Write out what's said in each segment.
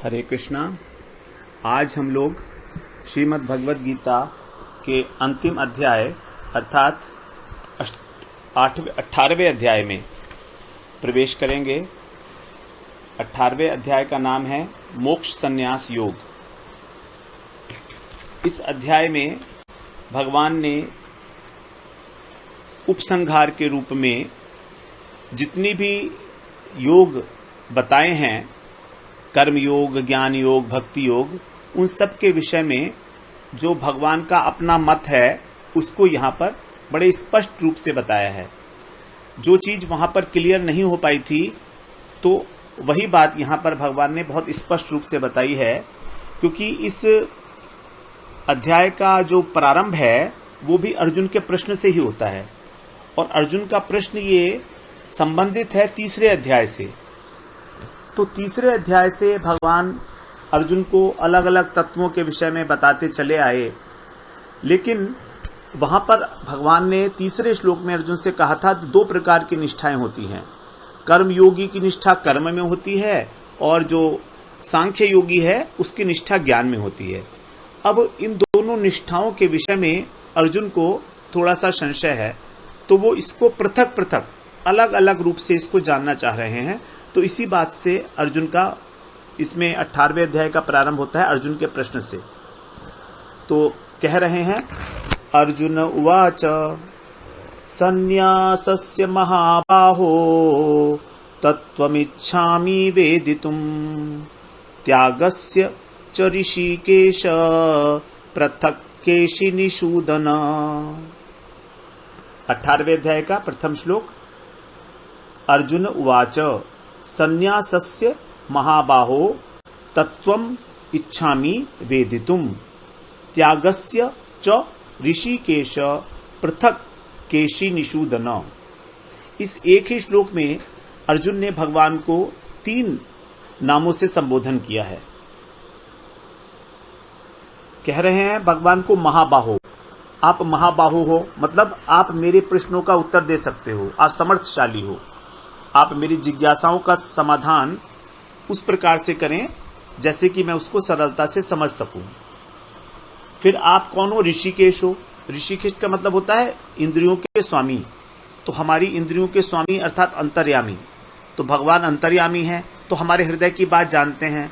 हरे कृष्णा। आज हम लोग श्रीमद् भगवद गीता के अंतिम अध्याय अर्थात 18वें अध्याय में प्रवेश करेंगे। 18वें अध्याय का नाम है मोक्ष संन्यास योग। इस अध्याय में भगवान ने उपसंहार के रूप में जितनी भी योग बताए हैं, कर्म योग, ज्ञान योग, भक्ति योग, उन सब के विषय में जो भगवान का अपना मत है उसको यहाँ पर बड़े स्पष्ट रूप से बताया है। जो चीज वहां पर क्लियर नहीं हो पाई थी तो वही बात यहाँ पर भगवान ने बहुत स्पष्ट रूप से बताई है, क्योंकि इस अध्याय का जो प्रारंभ है वो भी अर्जुन के प्रश्न से ही होता है और अर्जुन का प्रश्न ये संबंधित है तीसरे अध्याय से। तो तीसरे अध्याय से भगवान अर्जुन को अलग अलग तत्वों के विषय में बताते चले आए, लेकिन वहां पर भगवान ने तीसरे श्लोक में अर्जुन से कहा था दो प्रकार की निष्ठाएं होती हैं। कर्म योगी की निष्ठा कर्म में होती है और जो सांख्य योगी है उसकी निष्ठा ज्ञान में होती है। अब इन दोनों निष्ठाओं के विषय में अर्जुन को थोड़ा सा संशय है, तो वो इसको पृथक पृथक अलग अलग रूप से इसको जानना चाह रहे हैं। तो इसी बात से अर्जुन का इसमें 18वें अध्याय का प्रारंभ होता है अर्जुन के प्रश्न से। तो कह रहे हैं, अर्जुन उवाच सन्न्यासस्य महाबाहो तत्त्वमिच्छामि वेदितुम् त्यागस्य च ऋषिकेश पृथक् केशिनिषूदन। 18वें अध्याय का प्रथम श्लोक। अर्जुन उवाच सन्न्यासस्य महाबाहो तत्त्वम् इच्छामि वेदितुम् त्यागस्य च ऋषिकेश पृथक् केशिनिषूदन। इस एक ही श्लोक में अर्जुन ने भगवान को 3 नामों से संबोधन किया है। कह रहे हैं भगवान को महाबाहो। आप महाबाहो हो, मतलब आप मेरे प्रश्नों का उत्तर दे सकते हो, आप समर्थशाली हो, आप मेरी जिज्ञासाओं का समाधान उस प्रकार से करें जैसे कि मैं उसको सरलता से समझ सकूं। फिर आप कौन हो? ऋषिकेश हो। ऋषिकेश का मतलब होता है इंद्रियों के स्वामी। तो हमारी इंद्रियों के स्वामी अर्थात अंतर्यामी। तो भगवान अंतर्यामी हैं, तो हमारे हृदय की बात जानते हैं।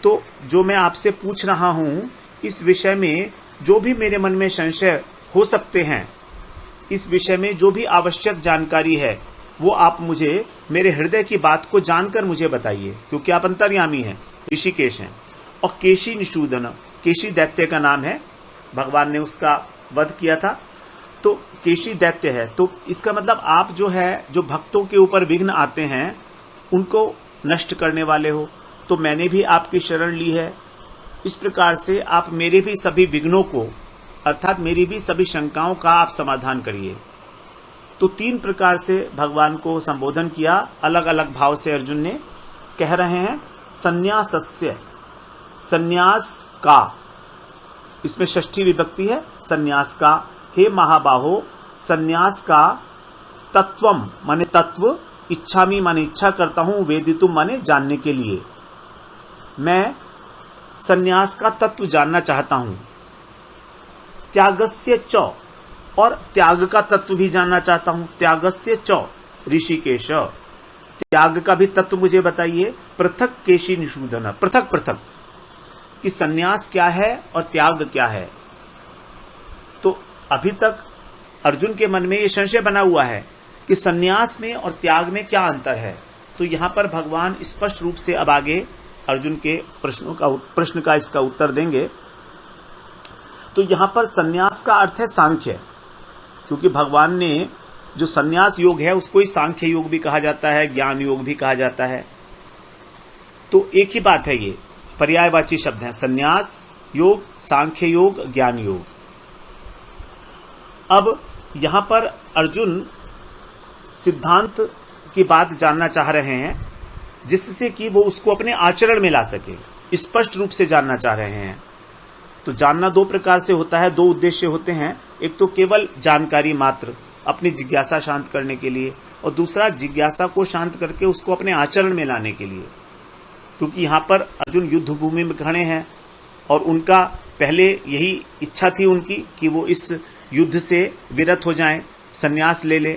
तो जो मैं आपसे पूछ रहा हूं इस विषय में जो भी मेरे मन में संशय हो सकते हैं, इस विषय में जो भी आवश्यक जानकारी है वो आप मुझे मेरे हृदय की बात को जानकर मुझे बताइए, क्योंकि आप अंतर्यामी हैं, ऋषिकेश हैं। और केशी निषूदन, केशी दैत्य का नाम है, भगवान ने उसका वध किया था, तो केशी दैत्य है। तो इसका मतलब आप जो है, जो भक्तों के ऊपर विघ्न आते हैं उनको नष्ट करने वाले हो। तो मैंने भी आपकी शरण ली है, इस प्रकार से आप मेरे भी सभी विघ्नों को अर्थात मेरी भी सभी शंकाओं का आप समाधान करिए। तो 3 प्रकार से भगवान को संबोधन किया, अलग अलग भाव से अर्जुन ने। कह रहे हैं सन्न्यासस्य, सन्यास का, इसमें षष्ठी विभक्ति है, सन्यास का। हे महाबाहो, सन्यास का तत्वम माने तत्व, इच्छामि माने इच्छा करता हूं, वेदितुम माने जानने के लिए। मैं सन्यास का तत्व जानना चाहता हूं। त्यागस्य च, और त्याग का तत्व भी जानना चाहता हूं। त्यागस्य च ऋषिकेश, त्याग का भी तत्व मुझे बताइए। पृथक केशी निषूदन, पृथक पृथक कि सन्यास क्या है और त्याग क्या है। तो अभी तक अर्जुन के मन में यह संशय बना हुआ है कि सन्यास में और त्याग में क्या अंतर है। तो यहां पर भगवान स्पष्ट रूप से अब आगे अर्जुन के प्रश्न का इसका उत्तर देंगे। तो यहां पर सन्यास का अर्थ है सांख्य, क्योंकि भगवान ने जो सन्यास योग है उसको ही सांख्य योग भी कहा जाता है, ज्ञान योग भी कहा जाता है। तो एक ही बात है, ये पर्यायवाची शब्द है, सन्यास योग, सांख्य योग, ज्ञान योग। अब यहां पर अर्जुन सिद्धांत की बात जानना चाह रहे हैं, जिससे कि वो उसको अपने आचरण में ला सके, स्पष्ट रूप से जानना चाह रहे हैं। तो जानना 2 प्रकार से होता है, 2 उद्देश्य होते हैं। एक तो केवल जानकारी मात्र, अपनी जिज्ञासा शांत करने के लिए, और दूसरा जिज्ञासा को शांत करके उसको अपने आचरण में लाने के लिए। क्योंकि यहां पर अर्जुन युद्ध भूमि में खड़े हैं और उनका पहले यही इच्छा थी उनकी कि वो इस युद्ध से विरत हो जाएं, संन्यास ले ले।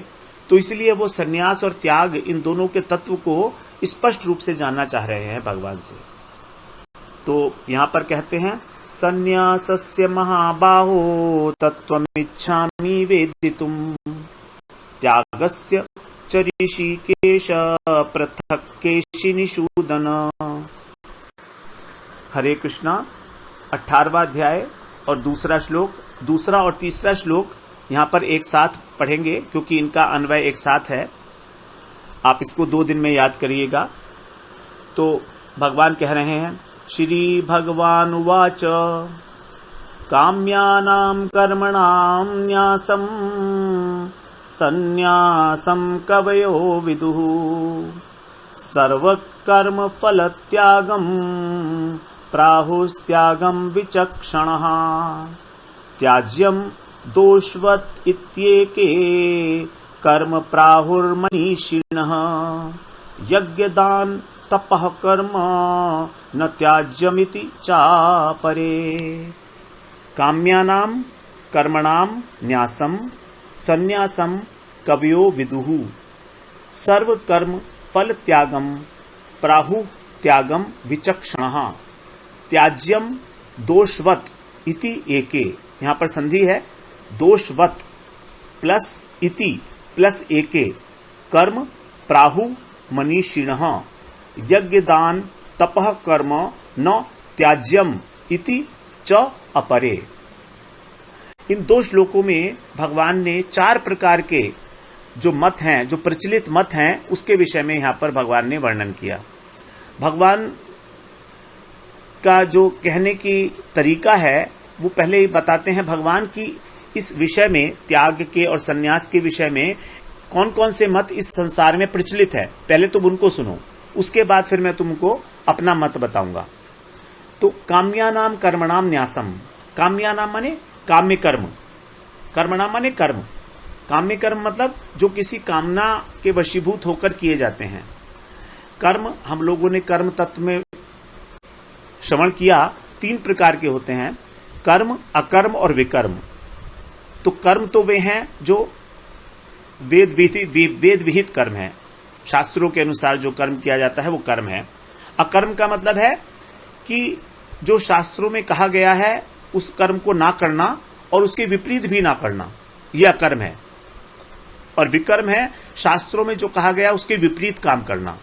तो इसलिए वो संन्यास और त्याग इन दोनों के तत्व को स्पष्ट रूप से जानना चाह रहे हैं भगवान से। तो यहां पर कहते हैं संन्यासस्य महाबाहो तत्त्वमिच्छामि वेदितुम् त्यागस्य च ऋषिकेश पृथक् केशिनिषूदन। हरे कृष्णा 18वां अध्याय और दूसरा और तीसरा श्लोक यहां पर एक साथ पढ़ेंगे क्योंकि इनका अन्वय एक साथ है। आप इसको 2 दिन में याद करिएगा। तो भगवान कह रहे हैं श्री भगवान उवाच काम्यानां कर्मणां न्यासं सन्न्यासं कवयो विदुः सर्वकर्म फलत्यागं प्राहुस्त्यागं विचक्षणः त्याज्यं दोषवत् इत्येके कर्म प्राहुर्मनीषिणः यज्ञदान तपः कर्म न त्याज्यमिति चापरे। काम्यानां कर्मणां न्यासं सन्न्यासं कवयो विदुः सर्व कर्म फल त्यागम प्राहु त्यागम विचक्षणः त्याज्यम दोषवत् इति एके। यहां पर संधि है दोषवत् प्लस इति प्लस एके कर्म प्राहु मनीषिणः यज्ञदान तपः कर्म न त्याज्यम इति च अपरे। इन 2 श्लोकों में भगवान ने 4 प्रकार के जो मत हैं, जो प्रचलित मत हैं, उसके विषय में यहां पर भगवान ने वर्णन किया। भगवान का जो कहने की तरीका है वो पहले ही बताते हैं। भगवान की इस विषय में, त्याग के और सन्यास के विषय में कौन कौन से मत इस संसार में प्रचलित है, पहले तुम उनको सुनो, उसके बाद फिर मैं तुमको अपना मत बताऊंगा। तो काम्यानाम कर्मणाम न्यासम, काम्यानाम माने काम्य कर्म, कर्मणाम माने कर्म। काम्य कर्म मतलब जो किसी कामना के वशीभूत होकर किए जाते हैं। कर्म, हम लोगों ने कर्म तत्व में श्रवण किया, 3 प्रकार के होते हैं, कर्म, अकर्म और विकर्म। तो कर्म तो वे हैं जो वेद विहित कर्म है, शास्त्रों के अनुसार जो कर्म किया जाता है वो कर्म है। अकर्म का मतलब है कि जो शास्त्रों में कहा गया है उस कर्म को ना करना और उसके विपरीत भी ना करना, यह अकर्म है। और विकर्म है शास्त्रों में जो कहा गया उसके विपरीत काम करना।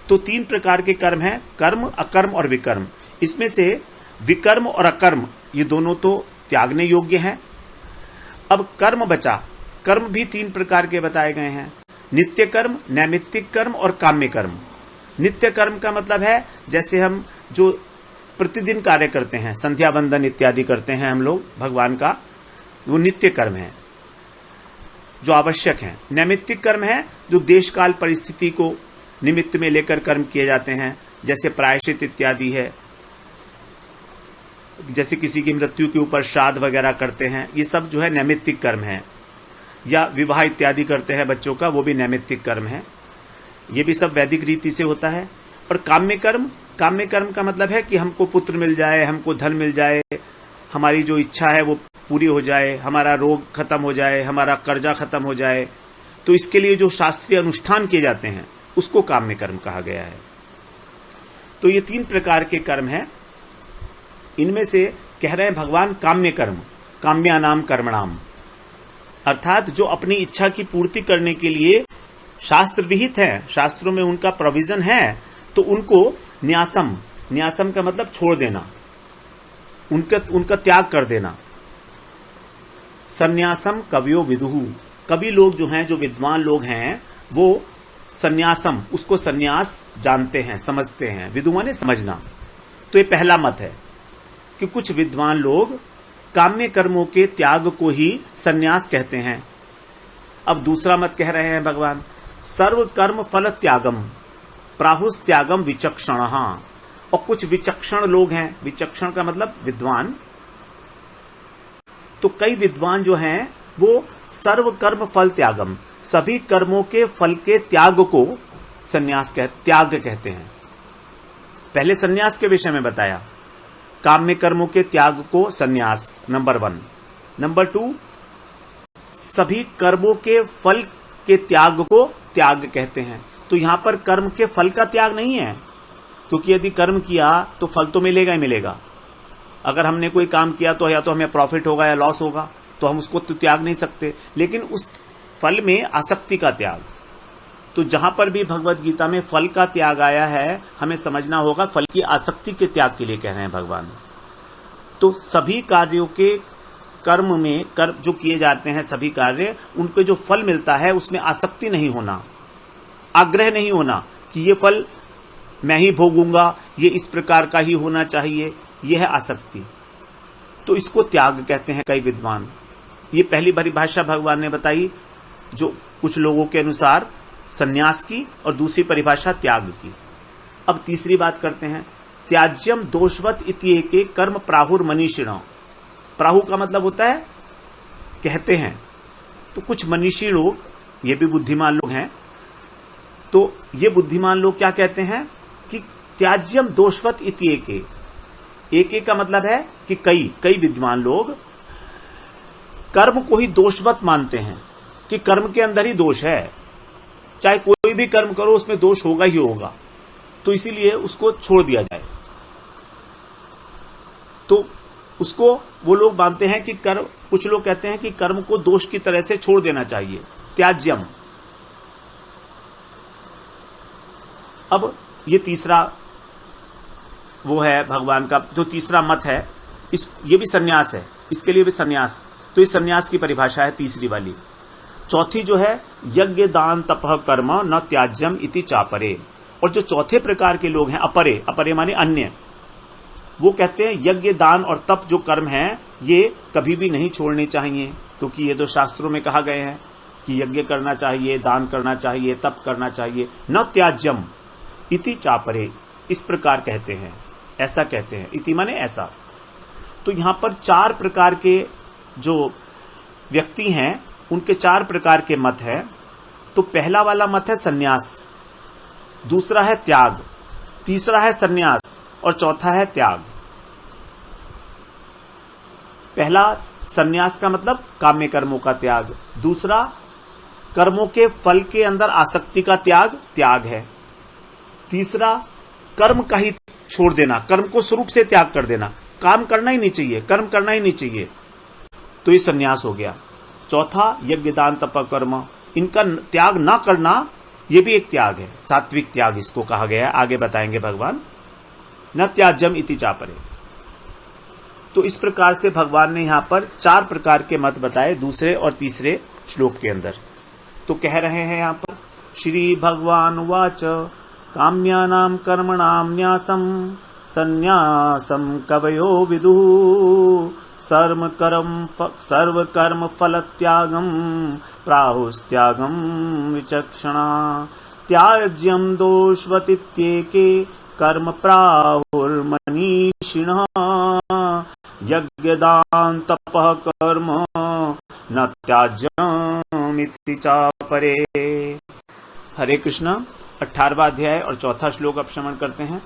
तो 3 प्रकार के कर्म हैं, कर्म, अकर्म और विकर्म। इसमें से विकर्म और अकर्म ये दोनों तो त्यागने योग्य हैं। अब कर्म बचा, कर्म भी 3 प्रकार के बताए गए हैं, नित्य कर्म, नैमित्तिक कर्म और काम्य कर्म। नित्य कर्म का मतलब है जैसे हम जो प्रतिदिन कार्य करते हैं, संध्या वंदन इत्यादि करते हैं हम लोग भगवान का, वो नित्य कर्म है जो आवश्यक है। नैमित्तिक कर्म है जो देश काल परिस्थिति को निमित्त में लेकर कर्म किए जाते हैं, जैसे प्रायश्चित इत्यादि है, जैसे किसी की मृत्यु के ऊपर श्राद्ध वगैरह करते हैं, ये सब जो है नैमित्तिक कर्म है। या विवाह इत्यादि करते हैं बच्चों का, वो भी नैमित्तिक कर्म है। ये भी सब वैदिक रीति से होता है। और काम्य कर्म का मतलब है कि हमको पुत्र मिल जाए, हमको धन मिल जाए, हमारी जो इच्छा है वो पूरी हो जाए, हमारा रोग खत्म हो जाए, हमारा कर्जा खत्म हो जाए। तो इसके लिए जो शास्त्रीय अनुष्ठान किए जाते हैं उसको काम्य कर्म कहा गया है। तो ये 3 प्रकार के कर्म हैं। इनमें से कह रहे हैं भगवान काम्य कर्म, काम्यानाम कर्मणाम, अर्थात जो अपनी इच्छा की पूर्ति करने के लिए शास्त्र विहित है, शास्त्रों में उनका प्रोविजन है, तो उनको न्यासम, न्यासम का मतलब छोड़ देना, उनका त्याग कर देना। सन्यासम कवयो विदुहु, कवि लोग जो हैं, जो विद्वान लोग हैं, वो सन्यासम, उसको सन्यास जानते हैं, समझते हैं। विदु माने समझना। तो ये पहला मत है कि कुछ विद्वान लोग काम्य कर्मों के त्याग को ही सन्यास कहते हैं। अब दूसरा मत कह रहे हैं भगवान, सर्व कर्म फल त्यागम प्राहुस त्यागम विचक्षणः। और कुछ विचक्षण लोग हैं, विचक्षण का मतलब विद्वान। तो कई विद्वान जो हैं वो सर्व कर्म फल त्यागम, सभी कर्मों के फल के त्याग को सन्यास त्याग कहते हैं। पहले सन्यास के विषय में बताया, काम्य कर्मों के त्याग को सन्यास, नंबर 1। नंबर 2, सभी कर्मों के फल के त्याग को त्याग कहते हैं। तो यहां पर कर्म के फल का त्याग नहीं है, क्योंकि यदि कर्म किया तो फल तो मिलेगा ही मिलेगा। अगर हमने कोई काम किया तो या तो हमें प्रॉफिट होगा या लॉस होगा, तो हम उसको तो त्याग नहीं सकते, लेकिन उस फल में आसक्ति का त्याग। तो जहां पर भी भगवत गीता में फल का त्याग आया है, हमें समझना होगा फल की आसक्ति के त्याग के लिए कह रहे हैं भगवान। तो सभी कार्यों के कर्म में जो किए जाते हैं सभी कार्य, उनपे जो फल मिलता है उसमें आसक्ति नहीं होना, आग्रह नहीं होना कि ये फल मैं ही भोगूंगा, ये इस प्रकार का ही होना चाहिए, यह है आसक्ति। तो इसको त्याग कहते हैं कई विद्वान। ये पहली परिभाषा भगवान ने बताई, जो कुछ लोगों के अनुसार सन्यास की, और दूसरी परिभाषा त्याग की। अब तीसरी बात करते हैं, त्याज्यम दोषवत इत्येके कर्म प्राहुर मनीषिण। प्राहु का मतलब होता है कहते हैं, तो कुछ मनीषी लोग, ये भी बुद्धिमान लोग हैं, तो ये बुद्धिमान लोग क्या कहते हैं कि त्याज्यम दोषवत इत्येके, एक का मतलब है कि कई विद्वान लोग कर्म को ही दोषवत मानते हैं, कि कर्म के अंदर ही दोष है, चाहे कोई भी कर्म करो उसमें दोष होगा ही होगा, तो इसीलिए उसको छोड़ दिया जाए। तो उसको वो लोग मानते हैं कि कुछ लोग कहते हैं कि कर्म को दोष की तरह से छोड़ देना चाहिए, त्याज्यम। अब ये तीसरा वो है भगवान का जो तीसरा मत है, ये भी सन्यास है, इसके लिए भी सन्यास। तो इस सन्यास की परिभाषा है तीसरी वाली। चौथी जो है, यज्ञ दान तपः कर्म न त्याज्यम इति चापरे। और जो चौथे प्रकार के लोग हैं, अपरे माने अन्य, वो कहते हैं यज्ञ दान और तप जो कर्म हैं, ये कभी भी नहीं छोड़ने चाहिए, क्योंकि ये तो शास्त्रों में कहा गए हैं कि यज्ञ करना चाहिए, दान करना चाहिए, तप करना चाहिए, न त्याज्यम इति चापरे, इस प्रकार कहते हैं, ऐसा कहते हैं। इति माने ऐसा। तो यहां पर 4 प्रकार के जो व्यक्ति हैं, उनके 4 प्रकार के मत है। तो पहला वाला मत है सन्यास, दूसरा है त्याग, तीसरा है सन्यास, और चौथा है त्याग। पहला सन्यास का मतलब काम्य कर्मों का त्याग, दूसरा कर्मों के फल के अंदर आसक्ति का त्याग है, तीसरा कर्म का ही छोड़ देना, कर्म को स्वरूप से त्याग कर देना, काम करना ही नहीं चाहिए, कर्म करना ही नहीं चाहिए, तो ये सन्यास हो गया। चौथा यज्ञ दान तप कर्म, इनका त्याग ना करना, ये भी एक त्याग है, सात्विक त्याग इसको कहा गया है, आगे बताएंगे भगवान। न त्याज्यम इति चापरे। तो इस प्रकार से भगवान ने यहां पर 4 प्रकार के मत बताए दूसरे और तीसरे श्लोक के अंदर। तो कह रहे हैं यहां पर, श्री भगवान वाच काम्यानाम कर्मणाम न्यासम सन्यासम कवयो विदुः सर्व कर्म फल त्यागम प्राहुस्त्यागम विचक्षणा त्याज्यम दोषवतीत्येके कर्म प्राहुर्मनीषिणः यज्ञदान तपः कर्म न त्याज्यमिति चापरे। हरे कृष्ण। 18वां अध्याय और 4था श्लोक अब श्रवण करते हैं।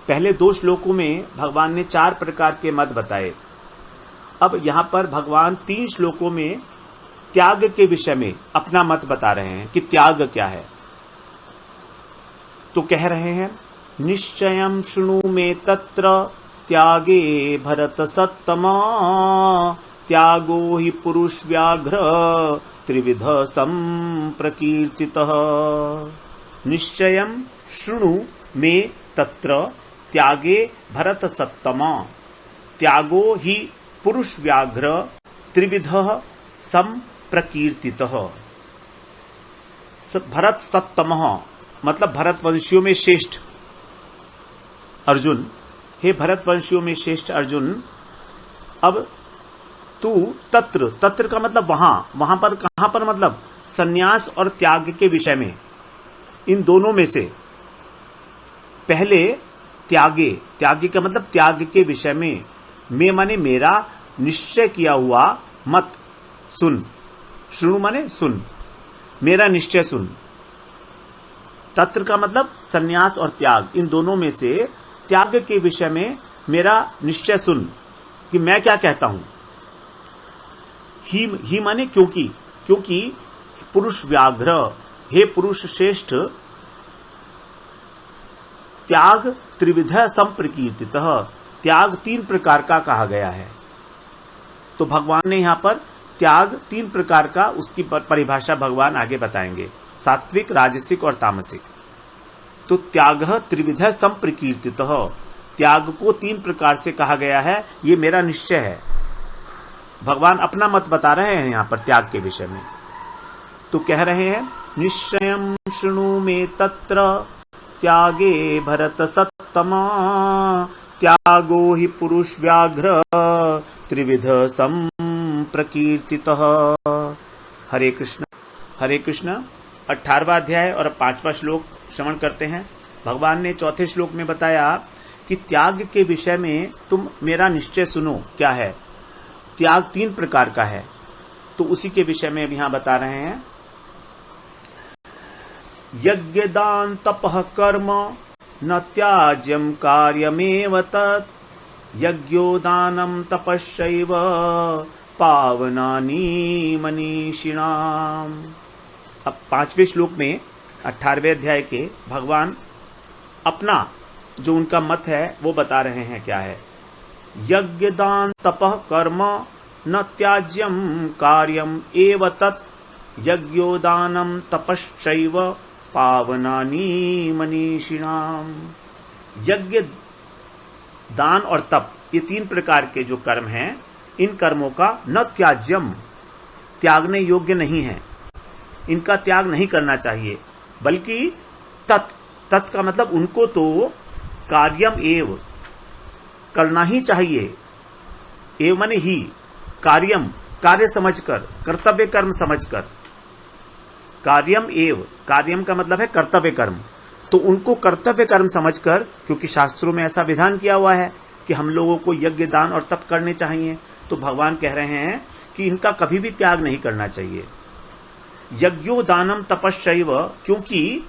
पहले 2 श्लोकों में भगवान ने 4 प्रकार के मत बताए। अब यहां पर भगवान 3 श्लोकों में त्याग के विषय में अपना मत बता रहे हैं कि त्याग क्या है। तो कह रहे हैं, निश्चयं शृणु मे तत्र त्यागे भरत सत्तमा त्यागो हि पुरुष व्याघ्र त्रिविध संप्रकीर्तितः। निश्चयं शृणु मे तत्र त्यागे भरत सत्तमा त्यागो हि पुरुष व्याघ्र त्रिविध संप्रकीर्तितः। भरत सत्तमः मतलब भरतवंशियों में श्रेष्ठ अर्जुन। हे भरतवंशियों में श्रेष्ठ अर्जुन, अब तू तत्र का मतलब वहां पर, कहां पर मतलब सन्यास और त्याग के विषय में, इन दोनों में से पहले त्यागे का मतलब त्याग के विषय में, मैं माने मेरा निश्चय किया हुआ मत सुन, श्रृणु माने सुन, मेरा निश्चय सुन। तत्र का मतलब सन्यास और त्याग, इन दोनों में से त्याग के विषय में मेरा निश्चय सुन कि मैं क्या कहता हूं। ही माने क्योंकि पुरुष व्याघ्र, हे पुरुष श्रेष्ठ, त्याग त्रिविध संप्रकीर्तितः, त्याग 3 प्रकार का कहा गया है। तो भगवान ने यहां पर त्याग 3 प्रकार का, उसकी परिभाषा भगवान आगे बताएंगे, सात्विक, राजसिक और तामसिक। तो त्याग त्रिविध संप्रकीर्तितः, त्याग को 3 प्रकार से कहा गया है, ये मेरा निश्चय है। भगवान अपना मत बता रहे हैं यहां पर त्याग के विषय में। तो कह रहे हैं, निश्चयं शृणु मे तत्र त्यागे भरत सत्तमा, त्यागो हि पुरुष व्याघ्र त्रिविध संप्रकीर्तितः। हरे कृष्ण। 18वां अध्याय और 5वां श्लोक श्रवण करते हैं। भगवान ने 4थे श्लोक में बताया कि त्याग के विषय में तुम मेरा निश्चय सुनो। क्या है? त्याग 3 प्रकार का है, तो उसी के विषय में यहां बता रहे हैं। यज्ञ दान तपः कर्म न त्याज्यम कार्यमेव तत्, यज्ञोदानम तपश्चैव पावनानि मनीषिणाम। अब 5वें श्लोक में 18वें अध्याय के भगवान अपना जो उनका मत है वो बता रहे हैं। क्या है? यज्ञ दान तपः कर्म न त्याज्यम कार्यम एव तत्, यज्ञोदानम तपश्चैव पावनानि मनीषिणाम। यज्ञ, दान और तप, ये 3 प्रकार के जो कर्म हैं, इन कर्मों का न त्याज्यम, त्यागने योग्य नहीं है, इनका त्याग नहीं करना चाहिए, बल्कि तत् का मतलब उनको तो कार्यम एव, करना ही चाहिए। एव माने ही, कार्यम, कार्य समझकर, कर्तव्य कर्म समझकर। कार्यम एव, कार्यम का मतलब है कर्तव्य कर्म, तो उनको कर्तव्य कर्म समझकर, क्योंकि शास्त्रों में ऐसा विधान किया हुआ है कि हम लोगों को यज्ञ दान और तप करने चाहिए, तो भगवान कह रहे हैं कि इनका कभी भी त्याग नहीं करना चाहिए। यज्ञो दानम तपश्चैव, क्योंकि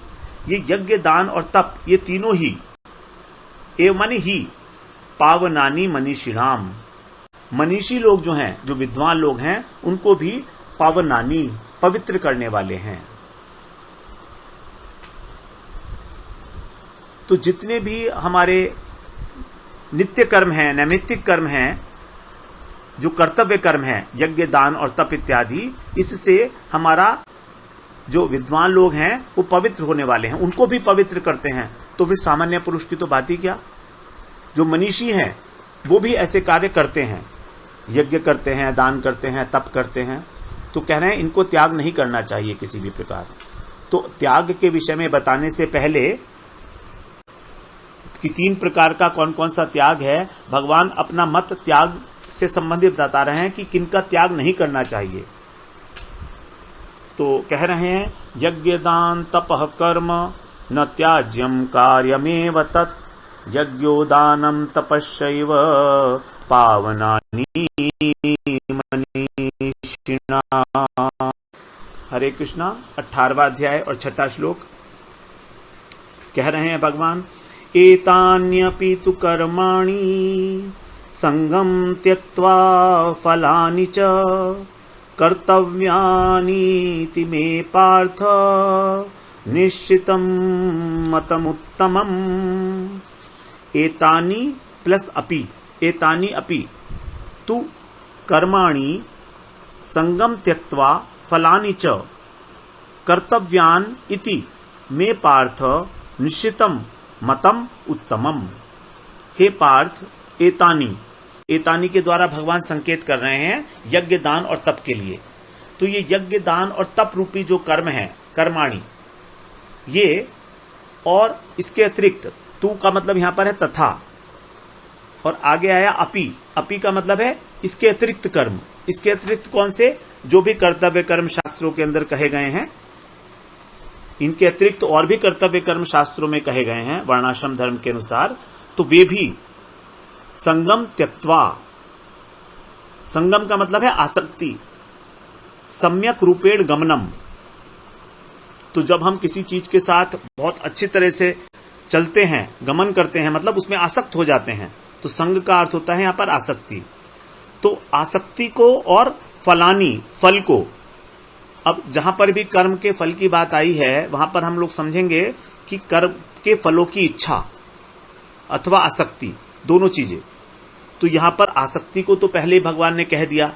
ये यज्ञ दान और तप, ये तीनों ही, एव माने ही, पावनानि मनीषिणाम, मनीषी लोग जो हैं, जो विद्वान लोग हैं, उनको भी पावनानि, पवित्र करने वाले हैं। तो जितने भी हमारे नित्य कर्म हैं, नैमित्तिक कर्म हैं, जो कर्तव्य कर्म हैं, यज्ञ दान और तप इत्यादि, इससे हमारा जो विद्वान लोग हैं वो पवित्र होने वाले हैं, उनको भी पवित्र करते हैं। तो फिर सामान्य पुरुष की तो बात ही क्या। जो मनीषी हैं वो भी ऐसे कार्य करते हैं, यज्ञ करते हैं, दान करते हैं, तप करते हैं। तो कह रहे हैं इनको त्याग नहीं करना चाहिए किसी भी प्रकार। तो त्याग के विषय में बताने से पहले कि 3 प्रकार का कौन कौन सा त्याग है, भगवान अपना मत त्याग से संबंधित बता रहे हैं कि किनका त्याग नहीं करना चाहिए। तो कह रहे हैं, यज्ञ दान तपः कर्म न त्याज्यम कार्यमेव तत्, यज्ञोदानम तपश्चैव पावनानि मनीषिणाम। हरे कृष्णा। 18वां अध्याय और 6वां श्लोक कह रहे हैं भगवान, एतान्यपि तु कर्माणि संगम त्यक्त्वा फलानि च कर्तव्यानीति मे पार्थ निश्चितं मतमुत्तमम्। एतानि प्लस अपि, एतानि अपि तु कर्माणि संगम त्यक्त्वा फलानि च कर्तव्यान इति मे पार्थ निश्चितं मतम उत्तमम। हे पार्थ, एतानि, एतानि के द्वारा भगवान संकेत कर रहे हैं यज्ञ दान और तप के लिए। तो ये यज्ञ दान और तप रूपी जो कर्म है, कर्माणि, ये और इसके अतिरिक्त, तू का मतलब यहां पर है तथा, और आगे आया अपि, अपि का मतलब है इसके अतिरिक्त कर्म। इसके अतिरिक्त कौन से? जो भी कर्तव्य कर्म शास्त्रों के अंदर कहे गए हैं, इनके अतिरिक्त और भी कर्तव्य कर्म शास्त्रों में कहे गए हैं वर्णाश्रम धर्म के अनुसार, तो वे भी संगम त्यक्त्वा, संगम का मतलब है आसक्ति, सम्यक रूपेण गमनम। तो जब हम किसी चीज के साथ बहुत अच्छी तरह से चलते हैं, गमन करते हैं, मतलब उसमें आसक्त हो जाते हैं। तो संग का अर्थ होता है यहां पर आसक्ति। तो आसक्ति को और फलानी, फल को, अब जहां पर भी कर्म के फल की बात आई है वहां पर हम लोग समझेंगे कि कर्म के फलों की इच्छा अथवा आसक्ति, दोनों चीजें। तो यहां पर आसक्ति को तो पहले ही भगवान ने कह दिया,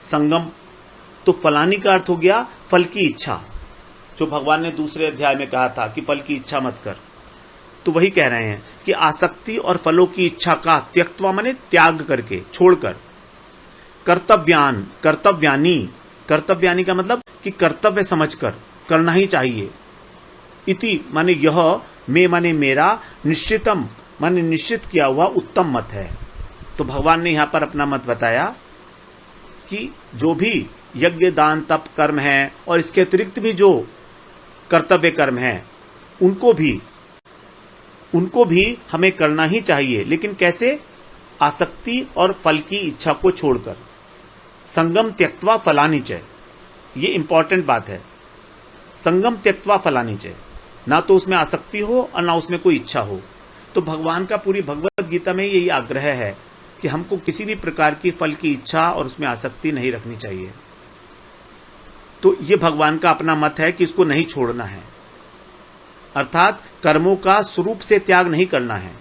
संगम। तो फलानी का अर्थ हो गया फल की इच्छा, जो भगवान ने दूसरे अध्याय में कहा था कि फल की इच्छा मत कर। तो वही कह रहे हैं कि आसक्ति और फलों की इच्छा का त्यक्त्वा माने त्याग करके, छोड़कर, कर्तव्यान, कर्तव्यानी, कर्तव्यानी का मतलब कि कर्तव्य समझकर करना ही चाहिए। इति माने यह, में माने मेरा, निश्चितम माने निश्चित किया हुआ उत्तम मत है। तो भगवान ने यहां पर अपना मत बताया कि जो भी यज्ञ दान तप कर्म है और इसके अतिरिक्त भी जो कर्तव्य कर्म है उनको भी हमें करना ही चाहिए, लेकिन कैसे? आसक्ति और फल की इच्छा को छोड़कर। संगम त्यक्त्वा फलानि च, ये इंपॉर्टेंट बात है। संगम त्यक्त्वा फलानि च, ना तो उसमें आसक्ति हो और ना उसमें कोई इच्छा हो। तो भगवान का पूरी भगवत गीता में यही आग्रह है कि हमको किसी भी प्रकार की फल की इच्छा और उसमें आसक्ति नहीं रखनी चाहिए। तो ये भगवान का अपना मत है कि इसको नहीं छोड़ना है, अर्थात कर्मों का स्वरूप से त्याग नहीं करना है।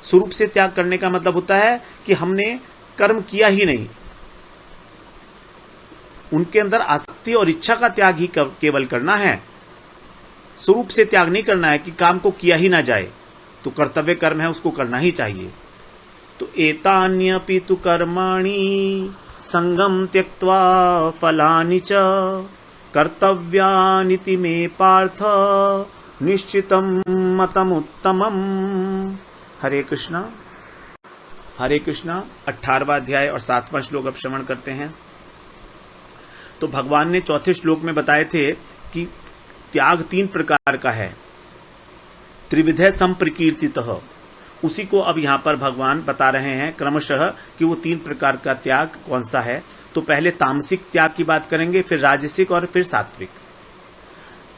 स्वरूप से त्याग करने का मतलब होता है कि हमने कर्म किया ही नहीं, उनके अंदर आसक्ति और इच्छा का त्याग ही केवल करना है। स्वरूप से त्याग नहीं करना है कि काम को किया ही ना जाए। तो कर्तव्य कर्म है, उसको करना ही चाहिए। तो एतान्यपि तु कर्माणि संगम त्यक्त्वा फलानि च कर्तव्यानिति मे पार्थ निश्चितम मतमुत्तमम। हरे कृष्णा। हरे कृष्णा। 18वां अध्याय और 7वां श्लोक अब श्रवण करते हैं। तो भगवान ने चौथे श्लोक में बताए थे कि त्याग 3 प्रकार का है, त्रिविधे संप्रकीर्तितः। उसी को अब यहां पर भगवान बता रहे हैं क्रमशः कि वो 3 प्रकार का त्याग कौन सा है। तो पहले तामसिक त्याग की बात करेंगे, फिर राजसिक और फिर सात्विक।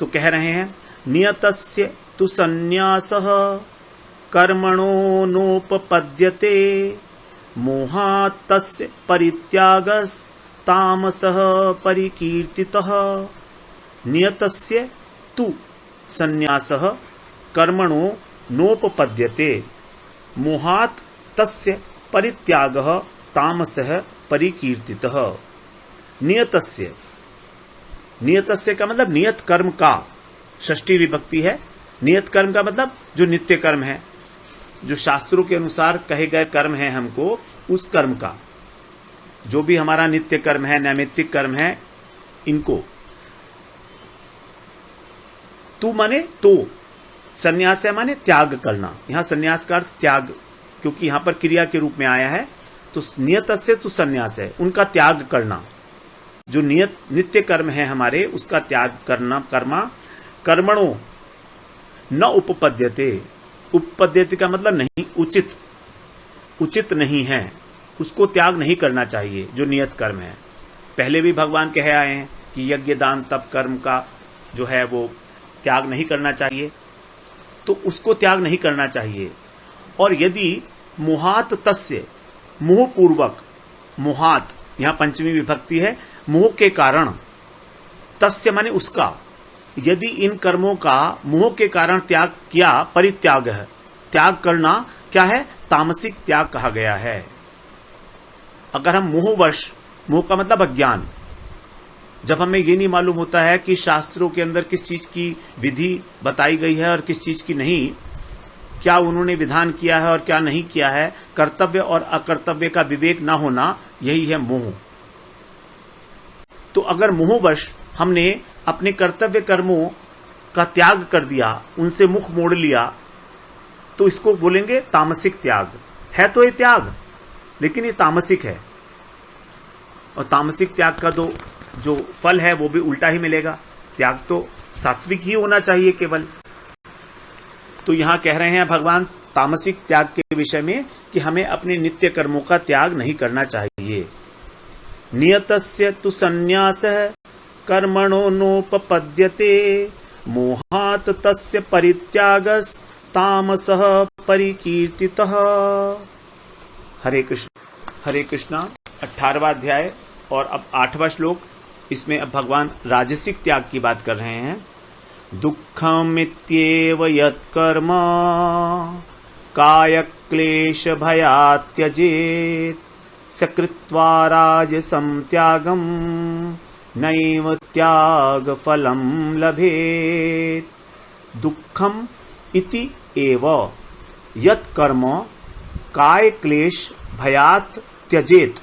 तो कह रहे हैं नियतस्य तु संन्यासः कर्मणो नोपपद्यते मोहात् तस्य परित्यागस्तामसः परिकीर्तितः। नियतस्य तु संन्यासः कर्मणो नोपपद्यते मोहात् तस्य परित्यागः तामसः परिकीर्तितः। नियतस्य, नियतस्य का मतलब नियत कर्म का, षष्ठी विभक्ति है। नियत कर्म का मतलब जो नित्य कर्म है, जो शास्त्रों के अनुसार कहे गए कर्म है, हमको उस कर्म का, जो भी हमारा नित्य कर्म है, नैमित्तिक कर्म है, इनको। तू माने तो, संन्यास है माने त्याग करना। यहां संन्यास का अर्थ त्याग, क्योंकि यहां पर क्रिया के रूप में आया है। तो नियतस्य तु संन्यास है, उनका त्याग करना। जो नित्य कर्म है हमारे, उसका त्याग करना। कर्मणो न उपपद्यते, उपपद्यते का मतलब नहीं, उचित नहीं है, उसको त्याग नहीं करना चाहिए जो नियत कर्म है। पहले भी भगवान कहे आए हैं कि यज्ञ दान तप कर्म का जो है वो त्याग नहीं करना चाहिए, तो उसको त्याग नहीं करना चाहिए। और यदि मोहात तस्य, मोह पूर्वक, मोहात यहां पंचमी विभक्ति है, मोह के कारण, तस्य माने उसका, यदि इन कर्मों का मोह के कारण त्याग किया, परित्याग है, त्याग करना क्या है? तामसिक त्याग कहा गया है। अगर हम मोहवश, मोह का मतलब अज्ञान, जब हमें ये नहीं मालूम होता है कि शास्त्रों के अंदर किस चीज की विधि बताई गई है और किस चीज की नहीं, क्या उन्होंने विधान किया है और क्या नहीं किया है, कर्तव्य और अकर्तव्य का विवेक ना होना, यही है मोह। तो अगर मोहवश हमने अपने कर्तव्य कर्मों का त्याग कर दिया, उनसे मुख मोड़ लिया, तो इसको बोलेंगे तामसिक त्याग। है तो ये त्याग, लेकिन ये तामसिक है। और तामसिक त्याग का तो जो फल है वो भी उल्टा ही मिलेगा। त्याग तो सात्विक ही होना चाहिए केवल। तो यहां कह रहे हैं भगवान तामसिक त्याग के विषय में कि हमें अपने नित्य कर्मों का त्याग नहीं करना चाहिए। नियतस्य तु संन्यासः कर्मणो नोपपद्यते मोहात तस्य परित्यागस तामसः परिकीर्तितः। हरे कृष्णा 18वां अध्याय और अब 8वां श्लोक। इसमें अब भगवान राजसिक त्याग की बात कर रहे हैं। दुःखमित्येव यत्कर्म काय क्लेश भयात् त्यजेत् स कृत्वा राजसं त्यागं नैव त्याग फलं लभेत्। दुःखम इति एव यत् कर्म काय क्लेश भयात् त्यजेत्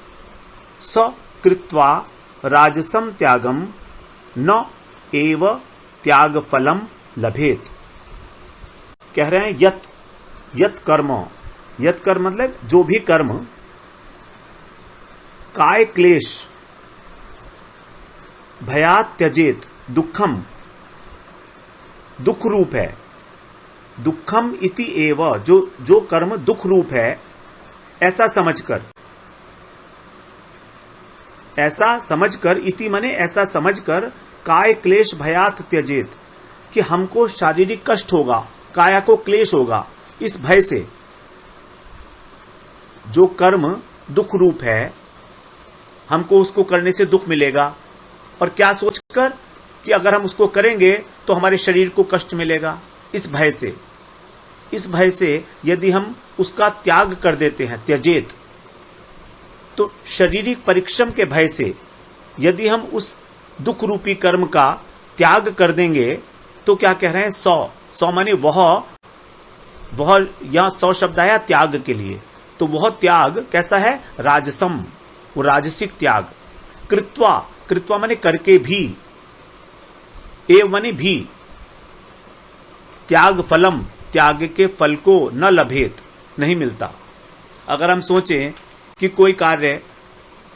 स कृत्वा राजसं त्यागम न एव त्याग फलम लभेत। कह रहे हैं यत् कर्म मतलब जो भी कर्म काय क्लेश भयात् त्यजेत, दुखम दुख रूप है। दुखम इति एव जो कर्म दुख रूप है, ऐसा समझकर इति माने ऐसा समझकर काय क्लेश भयात् त्यजेत, कि हमको शारीरिक कष्ट होगा, काया को क्लेश होगा, इस भय से जो कर्म दुख रूप है, हमको उसको करने से दुख मिलेगा, और क्या सोचकर कि अगर हम उसको करेंगे तो हमारे शरीर को कष्ट मिलेगा, इस भय से यदि हम उसका त्याग कर देते हैं, त्यजेत, तो शारीरिक परिश्रम के भय से यदि हम उस दुख रूपी कर्म का त्याग कर देंगे तो क्या कह रहे हैं, 100 माने वह यहां 100 शब्द आया त्याग के लिए, तो वह त्याग कैसा है, राजसम, वो राजसिक त्याग। कृत्वा माने करके भी, एव माने भी, त्याग फलम, त्याग के फल को न लभेत, नहीं मिलता। अगर हम सोचें कि कोई कार्य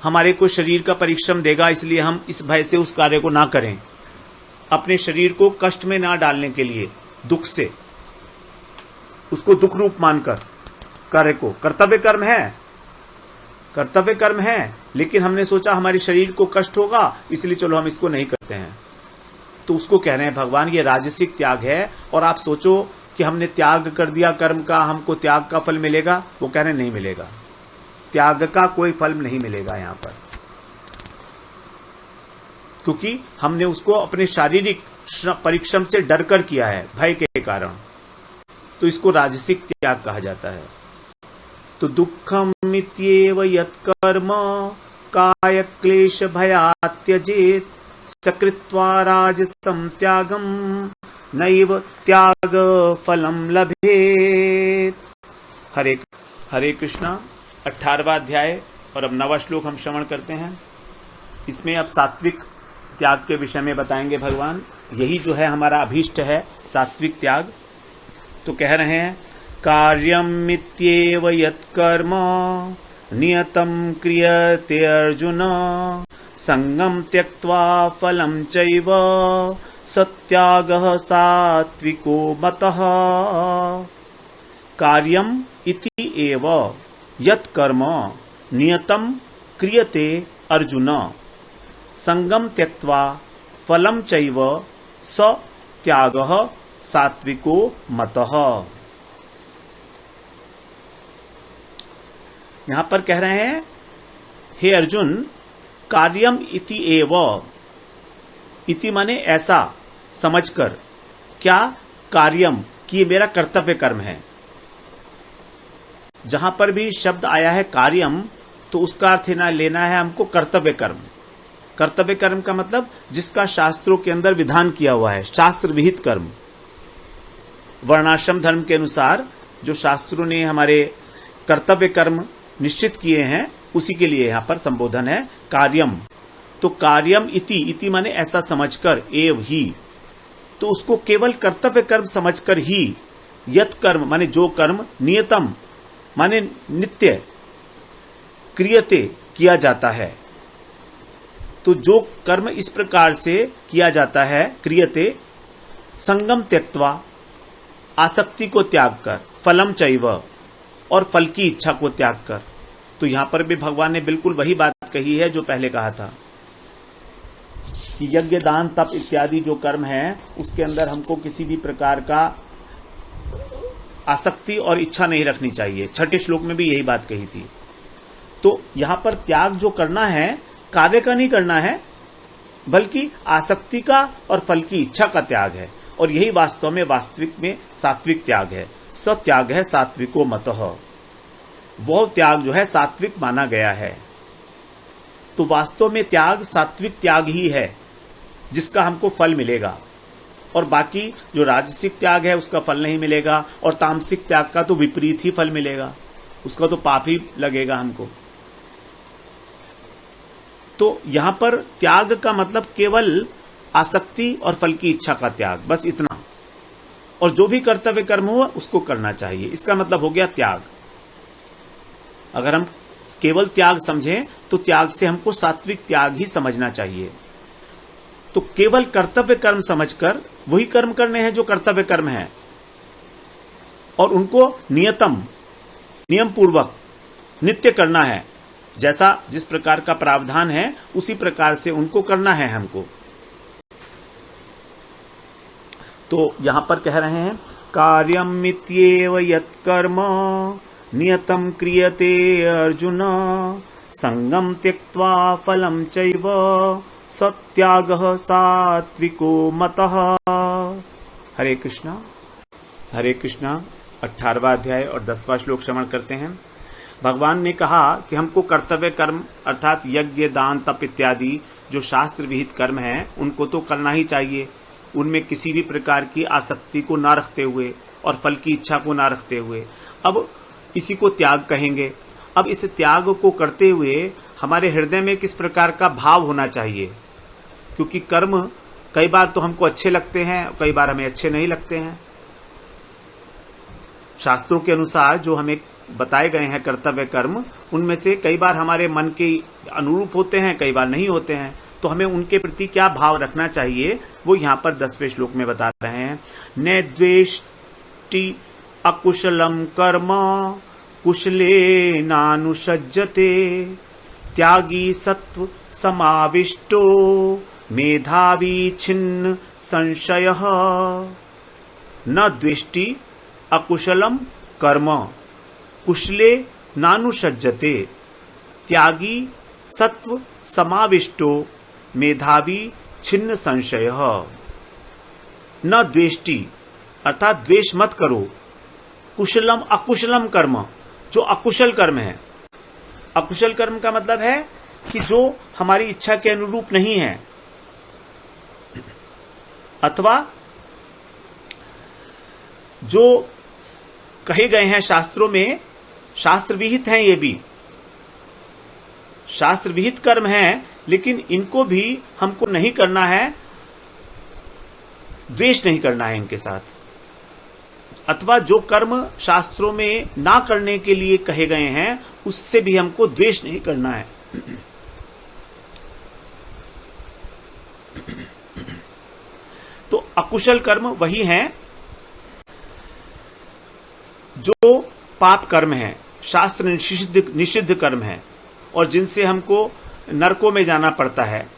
हमारे को शरीर का परिश्रम देगा, इसलिए हम इस भय से उस कार्य को ना करें, अपने शरीर को कष्ट में ना डालने के लिए, दुख से उसको दुख रूप मानकर कार्य को, कर्तव्य कर्म है, लेकिन हमने सोचा हमारे शरीर को कष्ट होगा, इसलिए चलो हम इसको नहीं करते हैं, तो उसको कह रहे हैं भगवान ये राजसिक त्याग है। और आप सोचो कि हमने त्याग कर दिया कर्म का, हमको त्याग का फल मिलेगा, वो कह रहे हैं नहीं मिलेगा, त्याग का कोई फल नहीं मिलेगा यहां पर, क्योंकि हमने उसको अपने शारीरिक परिश्रम से डरकर किया है, भय के कारण, तो इसको राजसिक त्याग कहा जाता है। तो दुःखमित्येव यत्कर्म काय क्लेश भयात् त्यजेत् स कृत्वा राजसं त्यागं नैव त्याग फलं लभेत्। हरे कृष्णा 18वां अध्याय और अब 9वां श्लोक हम श्रवण करते हैं। इसमें अब सात्विक त्याग के विषय में बताएंगे भगवान। यही जो है हमारा अभीष्ट है, सात्विक त्याग। तो कह रहे हैं कार्यमित्येव यत्कर्म नियतं क्रियते अर्जुन संगम त्यक्त्वा फलं चैव सत्यागः सात्विको मतः। कार्यम इति एव यत्कर्म नियतं क्रियते अर्जुन संगम त्यक्त्वा फलं चैव स त्यागः सात्विको मतः। यहां पर कह रहे हैं हे अर्जुन, कार्यम इति एव, इति माने ऐसा समझकर, क्या कार्यम कि ये मेरा कर्तव्य कर्म है। जहां पर भी शब्द आया है कार्यम, तो उसका अर्थ लेना है हमको कर्तव्य कर्म। कर्तव्य कर्म का मतलब जिसका शास्त्रों के अंदर विधान किया हुआ है, शास्त्र विहित कर्म, वर्णाश्रम धर्म के अनुसार जो शास्त्रों ने हमारे कर्तव्य कर्म निश्चित किए हैं, उसी के लिए यहां पर संबोधन है कार्यम। तो कार्यम इति माने ऐसा समझकर, एव ही, तो उसको केवल कर्तव्य कर्म समझकर ही, यत कर्म माने जो कर्म, नियतम माने नित्य, क्रियते किया जाता है। तो जो कर्म इस प्रकार से किया जाता है, क्रियते, संगम त्यक्त्वा, आसक्ति को त्याग कर, फलम चैव, और फल की इच्छा को त्याग कर। तो यहां पर भी भगवान ने बिल्कुल वही बात कही है जो पहले कहा था। कि यज्ञ दान तप इत्यादि जो कर्म है उसके अंदर हमको किसी भी प्रकार का आसक्ति और इच्छा नहीं रखनी चाहिए। छठे श्लोक में भी यही बात कही थी। तो यहां पर त्याग जो करना है कार्य का नहीं करना है, बल्कि आसक्ति का और फल की इच्छा का त्याग है। और यही वास्तव में वास्तविक में सात्विक त्याग है। सत्याग है सात्विको मतः, वह त्याग जो है सात्विक माना गया है। तो वास्तव में त्याग सात्विक त्याग ही है जिसका हमको फल मिलेगा, और बाकी जो राजसिक त्याग है उसका फल नहीं मिलेगा, और तामसिक त्याग का तो विपरीत ही फल मिलेगा, उसका तो पाप ही लगेगा हमको। तो यहां पर त्याग का मतलब केवल आसक्ति और फल की इच्छा का त्याग, बस इतना। और जो भी कर्तव्य कर्म हुआ उसको करना चाहिए, इसका मतलब हो गया त्याग। अगर हम केवल त्याग समझें तो त्याग से हमको सात्विक त्याग ही समझना चाहिए। तो केवल कर्तव्य कर्म समझकर वही कर्म करने हैं जो कर्तव्य कर्म है, और उनको नियम पूर्वक नित्य करना है। जैसा जिस प्रकार का प्रावधान है उसी प्रकार से उनको करना है हमको। तो यहां पर कह रहे हैं कार्यम मित्येव यत्कर्म नियतम क्रियते अर्जुन संगम त्यक्त्वा फलम चैव सत्यागः सात्विको मतः। हरे कृष्णा। 18वां अध्याय और 10वां श्लोक श्रवण करते हैं। भगवान ने कहा कि हमको कर्तव्य कर्म अर्थात यज्ञ दान तप इत्यादि जो शास्त्र विहित कर्म है उनको तो करना ही चाहिए, उनमें किसी भी प्रकार की आसक्ति को न रखते हुए और फल की इच्छा को न रखते हुए। अब इसी को त्याग कहेंगे। अब इस त्याग को करते हुए हमारे हृदय में किस प्रकार का भाव होना चाहिए, क्योंकि कर्म कई बार तो हमको अच्छे लगते हैं, कई बार हमें अच्छे नहीं लगते हैं। शास्त्रों के अनुसार जो हमें बताए गए हैं कर्तव्य कर्म, उनमें से कई बार हमारे मन के अनुरूप होते हैं, कई बार नहीं होते हैं। तो हमें उनके प्रति क्या भाव रखना चाहिए वो यहां पर 10वें श्लोक में बता रहे हैं। न द्वेष्टि अकुशलम कर्म कुशले नानुसज्जते त्यागी सत्व समाविष्टो मेधावी छिन्न संशयः। न द्वेष्टि अकुशलम कर्म कुशले नानुसज्जते त्यागी सत्व समाविष्टो मेधावी छिन्न संशयः। न द्वेष्टि अर्थात द्वेष मत करो, कुशलम अकुशलम कर्म जो अकुशल कर्म है। अकुशल कर्म का मतलब है कि जो हमारी इच्छा के अनुरूप नहीं है, अथवा जो कहे गए हैं शास्त्रों में, शास्त्र विहित हैं, ये भी शास्त्र विहित कर्म हैं, लेकिन इनको भी हमको नहीं करना है, द्वेष नहीं करना है इनके साथ। अथवा जो कर्म शास्त्रों में ना करने के लिए कहे गए हैं उससे भी हमको द्वेष नहीं करना है। तो अकुशल कर्म वही हैं जो पाप कर्म है, शास्त्र निषिद्ध कर्म है, और जिनसे हमको नरकों में जाना पड़ता है,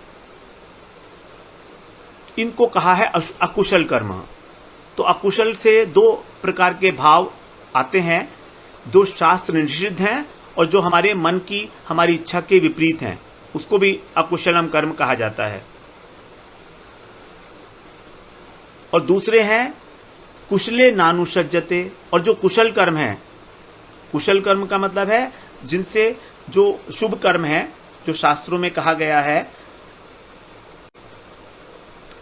इनको कहा है अकुशल कर्म। तो अकुशल से दो प्रकार के भाव आते हैं, दो शास्त्र निषिद्ध हैं और जो हमारे मन की हमारी इच्छा के विपरीत हैं, उसको भी अकुशलम कर्म कहा जाता है। और दूसरे हैं कुशले नानुसज्जते, और जो कुशल कर्म है, कुशल कर्म का मतलब है जिनसे जो शुभ कर्म है जो शास्त्रों में कहा गया है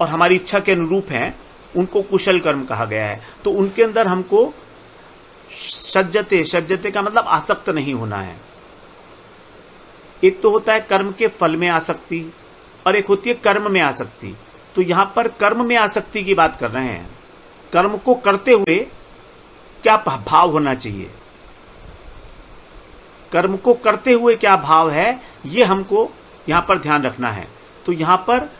और हमारी इच्छा के अनुरूप हैं, उनको कुशल कर्म कहा गया है। तो उनके अंदर हमको सज्जते का मतलब आसक्त नहीं होना है। एक तो होता है कर्म के फल में आसक्ति और एक होती है कर्म में आसक्ति। तो यहां पर कर्म में आसक्ति की बात कर रहे हैं। कर्म को करते हुए क्या भाव होना चाहिए, कर्म को करते हुए क्या भाव है, ये हमको यहां पर ध्यान रखना है। तो यहां पर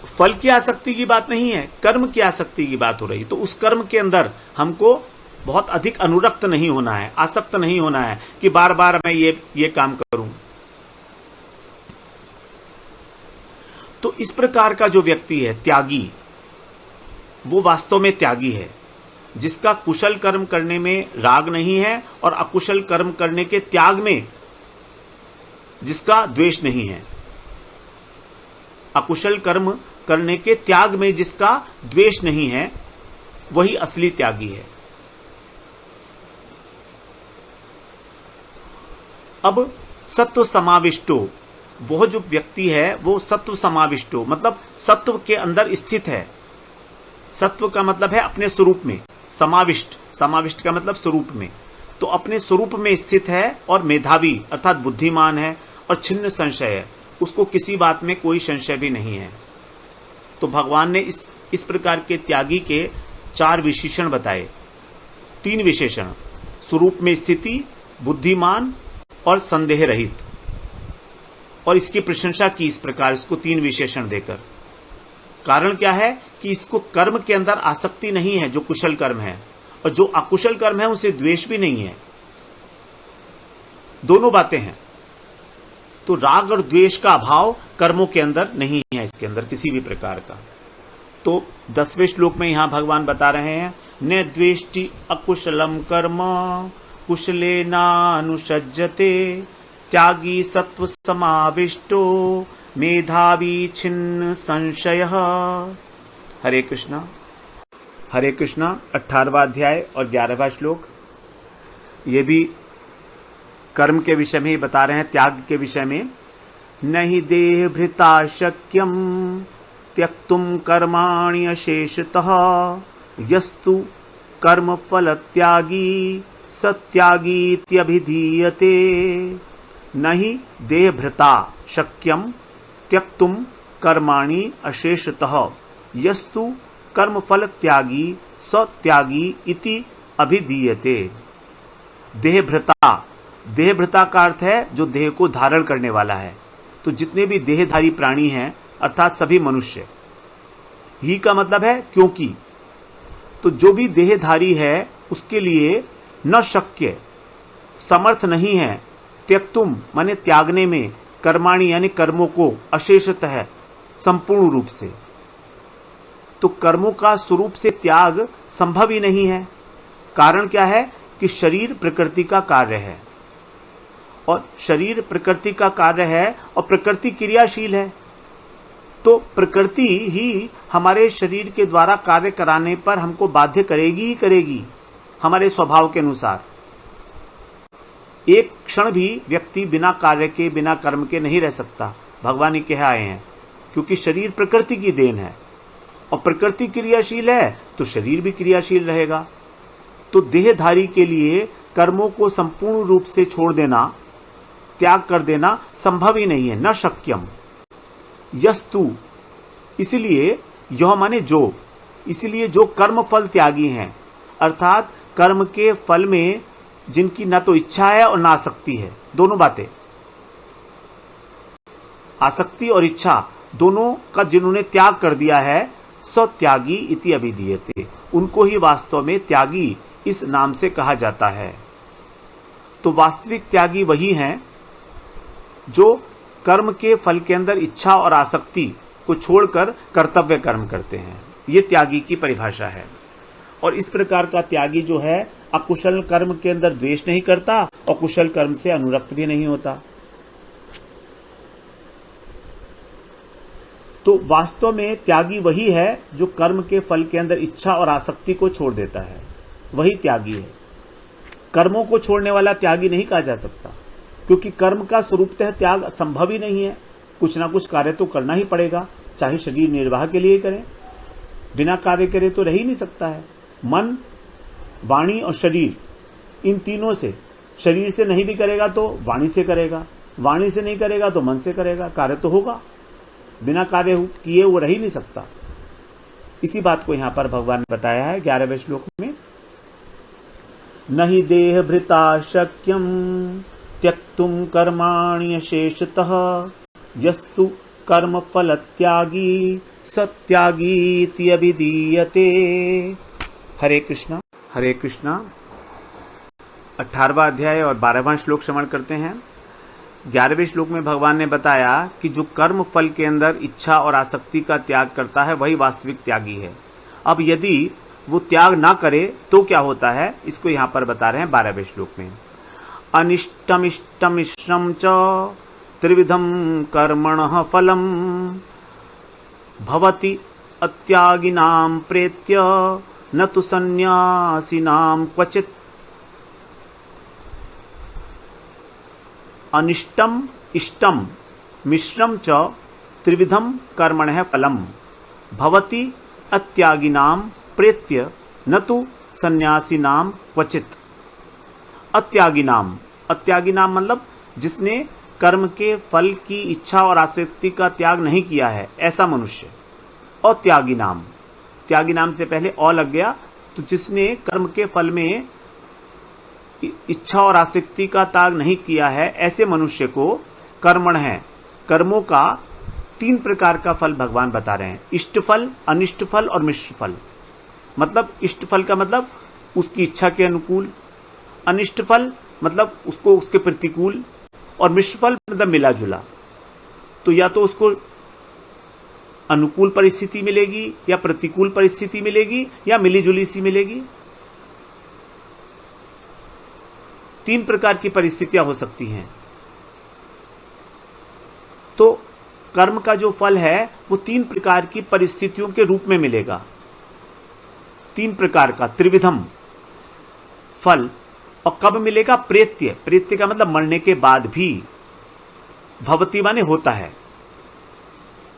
फल की आसक्ति की बात नहीं है, कर्म की आसक्ति की बात हो रही। तो उस कर्म के अंदर हमको बहुत अधिक अनुरक्त नहीं होना है, आसक्त नहीं होना है कि बार बार मैं ये काम करूं। तो इस प्रकार का जो व्यक्ति है त्यागी, वो वास्तव में त्यागी है, जिसका कुशल कर्म करने में राग नहीं है और अकुशल कर्म करने के त्याग में जिसका द्वेष नहीं है। अकुशल कर्म करने के त्याग में जिसका द्वेष नहीं है, वही असली त्यागी है। अब सत्व समाविष्टो, वह जो व्यक्ति है वो सत्व समाविष्टो मतलब सत्व के अंदर स्थित है। सत्व का मतलब है अपने स्वरूप में, समाविष्ट, समाविष्ट का मतलब स्वरूप में, तो अपने स्वरूप में स्थित है और मेधावी अर्थात बुद्धिमान है और छिन्न संशय है, उसको किसी बात में कोई संशय भी नहीं है। तो भगवान ने इस प्रकार के त्यागी के 4 विशेषण बताए, 3 विशेषण, स्वरूप में स्थिति, बुद्धिमान और संदेह रहित, और इसकी प्रशंसा की इस प्रकार, इसको 3 विशेषण देकर। कारण क्या है कि इसको कर्म के अंदर आसक्ति नहीं है जो कुशल कर्म है, और जो अकुशल कर्म है उसे द्वेष भी नहीं है, दोनों बातें हैं। तो राग और द्वेष का अभाव कर्मों के अंदर नहीं है, इसके अंदर किसी भी प्रकार का। तो 10वें श्लोक में यहां भगवान बता रहे हैं, न द्वेष्टि अकुशलम कर्म कुशलेनानुसज्जते त्यागी सत्व समाविष्टो मेधावी छिन्न संशय। हरे कृष्णा। हरे कृष्णा। 18वां अध्याय और 11वां श्लोक, ये भी कर्म के विषय में ही बता रहे हैं, त्याग के विषय में। नहि देह भृता शक्यम त्यक्तुम कर्माणि अशेषतः यस्तु कर्म फल त्यागी सत्यागीत्यभिधीयते। नहि देह भृता शक्यम त्यक्तुम कर्माणि अशेषतः यस्तु कर्म फल त्यागी सत्यागी इति अभिधीयते। देहभृता, देहभृता का अर्थ है जो देह को धारण करने वाला है। तो जितने भी देहधारी प्राणी हैं अर्थात सभी मनुष्य, ही का मतलब है क्योंकि, तो जो भी देहधारी है उसके लिए न शक्य, समर्थ नहीं है, त्यक्तुम माने त्यागने में, कर्माणि यानी कर्मों को, अशेषतः संपूर्ण रूप से। तो कर्मों का स्वरूप से त्याग संभव ही नहीं है। कारण क्या है कि शरीर प्रकृति का कार्य है, और शरीर प्रकृति का कार्य है और प्रकृति क्रियाशील है। तो प्रकृति ही हमारे शरीर के द्वारा कार्य कराने पर हमको बाध्य करेगी ही करेगी, हमारे स्वभाव के अनुसार। एक क्षण भी व्यक्ति बिना कार्य के, बिना कर्म के नहीं रह सकता, भगवान ही कह आए हैं, क्योंकि शरीर प्रकृति की देन है और प्रकृति क्रियाशील है तो शरीर भी क्रियाशील रहेगा। तो देहधारी के लिए कर्मों को संपूर्ण रूप से छोड़ देना, त्याग कर देना संभव ही नहीं है, न शक्यम। यस्तु, इसलिए यह माने जो, इसलिए जो कर्म फल त्यागी हैं, अर्थात कर्म के फल में जिनकी न तो इच्छा है और न आसक्ति है, दोनों बातें, आसक्ति और इच्छा दोनों का जिन्होंने त्याग कर दिया है, सत्यागी इति अभिधीयते, उनको ही वास्तव में त्यागी इस नाम से कहा जाता है। तो वास्तविक त्यागी वही हैं जो कर्म के फल के अंदर इच्छा और आसक्ति को छोड़कर कर्तव्य कर्म करते हैं, ये त्यागी की परिभाषा है। और इस प्रकार का त्यागी जो है अकुशल कर्म के अंदर द्वेष नहीं करता और कुशल कर्म से अनुरक्त भी नहीं होता। तो वास्तव में त्यागी वही है जो कर्म के फल के अंदर इच्छा और आसक्ति को छोड़ देता है, वही त्यागी है। कर्मों को छोड़ने वाला त्यागी नहीं कहा जा सकता, क्योंकि कर्म का स्वरूपतः त्याग संभव ही नहीं है। कुछ ना कुछ कार्य तो करना ही पड़ेगा, चाहे शरीर निर्वाह के लिए करें, बिना कार्य करे तो रह ही नहीं सकता है। मन, वाणी और शरीर, इन तीनों से, शरीर से नहीं भी करेगा तो वाणी से करेगा, वाणी से नहीं करेगा तो मन से करेगा, कार्य तो होगा, बिना कार्य किए वो रह ही नहीं सकता। इसी बात को यहां पर भगवान ने बताया है 11वें श्लोक में, नहि देह भृता शक्यम त्यक्तुम कर्माणि अशेषतः यस्तु कर्म फल त्यागी सत्यागीति अभिधीयते। हरे कृष्णा। हरे कृष्णा। 18वां अध्याय और 12वां श्लोक श्रवण करते हैं। 11वें श्लोक में भगवान ने बताया कि जो कर्म फल के अंदर इच्छा और आसक्ति का त्याग करता है वही वास्तविक त्यागी है। अब यदि वो त्याग ना करे तो क्या होता है, इसको यहां पर बता रहे हैं 12वें श्लोक में। अनिष्टमिष्टमिश्रम च त्रिविधम कर्मणः फलम भवति अत्यागिनां प्रेत्य न तु सन्यासिनां क्वचित्। अनिष्टम इष्टम मिश्रम च त्रिविधम कर्मणः फलम भवति अत्यागिनां प्रेत्य न तु सन्यासिनां क्वचित्। अत्यागिनाम, अत्यागिनाम मतलब जिसने कर्म के फल की इच्छा और आसक्ति का त्याग नहीं किया है, ऐसा मनुष्य। और त्यागी नाम, त्यागी नाम से पहले अ लग गया, तो जिसने कर्म के फल में इच्छा और आसक्ति का त्याग नहीं किया है, ऐसे मनुष्य को कर्मण है, कर्मों का 3 प्रकार का फल भगवान बता रहे हैं। इष्ट फल, अनिष्ट फल और मिश्र फल। मतलब इष्ट फल का मतलब उसकी इच्छा के अनुकूल, अनिष्ट फल मतलब उसको उसके प्रतिकूल, और मिश्र फल मतलब मिला जुला। तो या तो उसको अनुकूल परिस्थिति मिलेगी या प्रतिकूल परिस्थिति मिलेगी या मिली जुली सी मिलेगी। 3 प्रकार की परिस्थितियां हो सकती हैं। तो कर्म का जो फल है वो 3 प्रकार की परिस्थितियों के रूप में मिलेगा। 3 प्रकार का त्रिविधम फल। और कब मिलेगा? प्रेत्य, प्रेत्य का मतलब मरने के बाद भी, भवती माने होता है।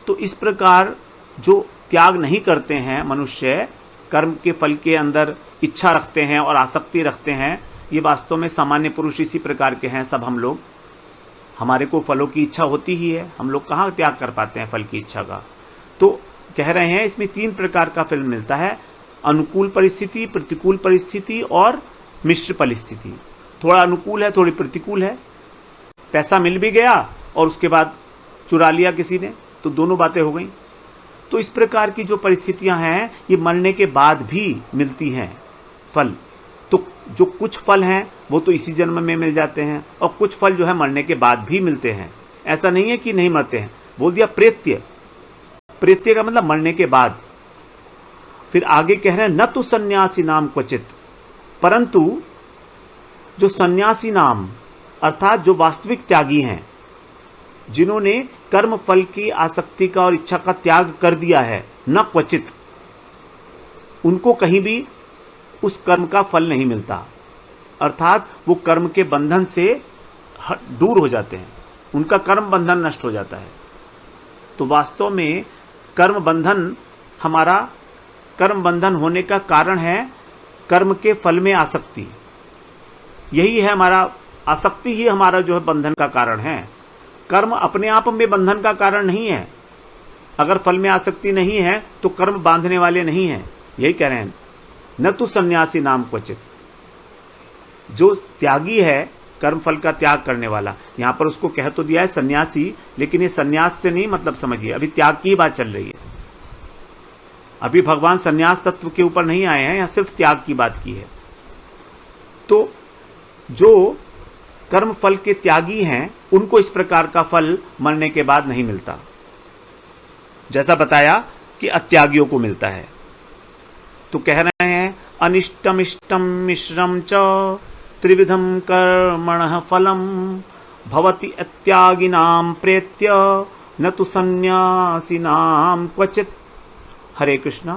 तो इस प्रकार जो त्याग नहीं करते हैं मनुष्य, कर्म के फल के अंदर इच्छा रखते हैं और आसक्ति रखते हैं, ये वास्तव में सामान्य पुरुष इसी प्रकार के हैं। सब हम लोग, हमारे को फलों की इच्छा होती ही है, हम लोग कहां त्याग कर पाते हैं फल की इच्छा का। तो कह रहे हैं इसमें 3 प्रकार का फल मिलता है, अनुकूल परिस्थिति, प्रतिकूल परिस्थिति और मिश्र परिस्थिति। थोड़ा अनुकूल है, थोड़ी प्रतिकूल है, पैसा मिल भी गया और उसके बाद चुरा लिया किसी ने, तो दोनों बातें हो गई। तो इस प्रकार की जो परिस्थितियां हैं ये मरने के बाद भी मिलती हैं फल। तो जो कुछ फल हैं वो तो इसी जन्म में मिल जाते हैं, और कुछ फल जो है मरने के बाद भी मिलते हैं। ऐसा नहीं है कि नहीं मरते हैं। बोल दिया प्रेत्य, प्रेत्य का मतलब मरने के बाद। फिर आगे कह रहे हैं न तो सन्यासी नाम क्वचित, परंतु जो सन्यासी नाम अर्थात जो वास्तविक त्यागी हैं, जिन्होंने कर्म फल की आसक्ति का और इच्छा का त्याग कर दिया है, न क्वचित, उनको कहीं भी उस कर्म का फल नहीं मिलता। अर्थात वो कर्म के बंधन से दूर हो जाते हैं, उनका कर्म बंधन नष्ट हो जाता है। तो वास्तव में कर्म बंधन, हमारा कर्म बंधन होने का कारण है कर्म के फल में आसक्ति। यही है हमारा, आसक्ति ही हमारा जो है बंधन का कारण है। कर्म अपने आप में बंधन का कारण नहीं है। अगर फल में आसक्ति नहीं है तो कर्म बांधने वाले नहीं है। यही कह रहे हैं न तो सन्यासी नाम क्वचित। जो त्यागी है, कर्म फल का त्याग करने वाला, यहां पर उसको कह तो दिया है सन्यासी, लेकिन ये सन्यास से नहीं मतलब समझिए, अभी त्याग की बात चल रही है। अभी भगवान सन्यास तत्व के ऊपर नहीं आए हैं, यहां सिर्फ त्याग की बात की है। तो जो कर्म फल के त्यागी हैं उनको इस प्रकार का फल मरने के बाद नहीं मिलता, जैसा बताया कि अत्यागियों को मिलता है। तो कह रहे हैं अनिष्टमिष्टम मिश्रम च त्रिविधम कर्मणः फलम भवति अत्यागिनां प्रेत्य न तु सन्यासिनां क्वचित्। हरे कृष्णा।